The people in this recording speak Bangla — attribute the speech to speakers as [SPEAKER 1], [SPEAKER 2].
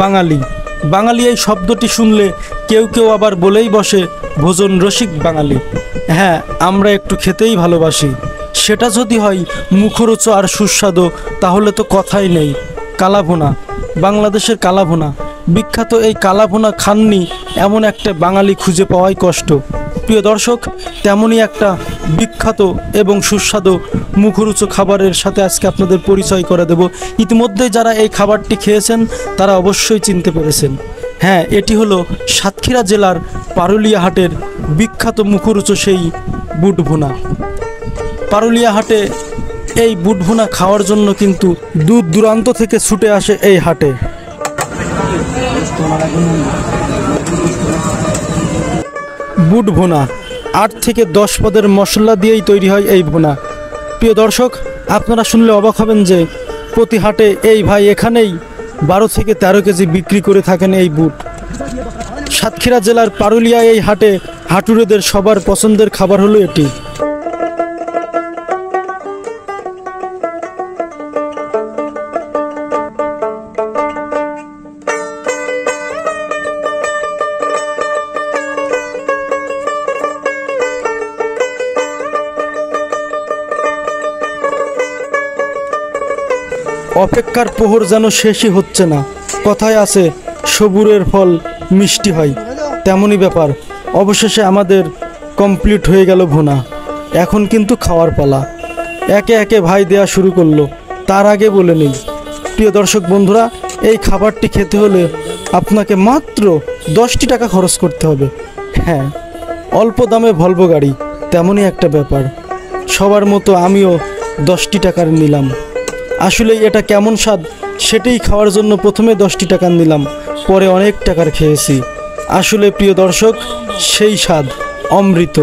[SPEAKER 1] বাঙালি বাঙালি এই শব্দটি শুনলে কেউ কেউ আবার বলেই বসে ভোজন রসিক বাঙালি। হ্যাঁ, আমরা একটু খেতেই ভালোবাসি। সেটা যদি হয় মুখরোচ আর সুস্বাদু তাহলে তো কথাই নেই। কালাভুনা, বাংলাদেশের কালাভুনা বিখ্যাত। এই কালাভুনা খাননি এমন একটা বাঙালি খুঁজে পাওয়াই কষ্ট। প্রিয় দর্শক, তেমনই একটা বিখ্যাত এবং সুস্বাদু মুখরোচক খাবারের সাথে আজকে আপনাদের পরিচয় করে দেব। ইতিমধ্যে যারা এই খাবারটি খেয়েছেন তারা অবশ্যই চিনতে পেরেছেন। হ্যাঁ, এটি হলো সাতক্ষীরা জেলার পারুলিয়া হাটের বিখ্যাত মুখরোচক সেই বুট ভুনা। পারুলিয়া হাটে এই বুট ভুনা খাওয়ার জন্য কিন্তু দূর দূরান্ত থেকে ছুটে আসে এই হাটে। বুট ভুনা 8 থেকে 10 পদের মশলা দিয়েই তৈরি হয় এই ভুনা। প্রিয় দর্শক, আপনারা শুনলে অবাক হবেন যে প্রতি হাটে এই ভাই এখানেই 12 থেকে 13 কেজি বিক্রি করে থাকেন এই বুট। সাতক্ষীরা জেলার পারুলিয়া এই হাটে হাটুরেদের সবার পছন্দের খাবার হলো এটি। অপেক্ষার প্রহর যেন শেষই হচ্ছে না। কথায় আছে সবুরের ফল মিষ্টি হয়, তেমনই ব্যাপার। অবশেষে আমাদের কমপ্লিট হয়ে গেল ভুনা। এখন কিন্তু খাওয়ার পালা। একে একে ভাই দেয়া শুরু করলো। তার আগে বলে নেই প্রিয় দর্শক বন্ধুরা, এই খাবারটি খেতে হলে আপনাকে মাত্র 10টি টাকা খরচ করতে হবে। হ্যাঁ, অল্প দামে ভলভো গাড়ি, তেমনই একটা ব্যাপার। সবার মতো আমিও 10টি টাকার নিলাম। আসলে এটা কেমন স্বাদ সেটাই খাওয়ার জন্য প্রথমে 10টি টাকা নিলাম, পরে অনেক টাকার খেয়েছি। আসলে প্রিয় দর্শক, সেই স্বাদ অমৃত।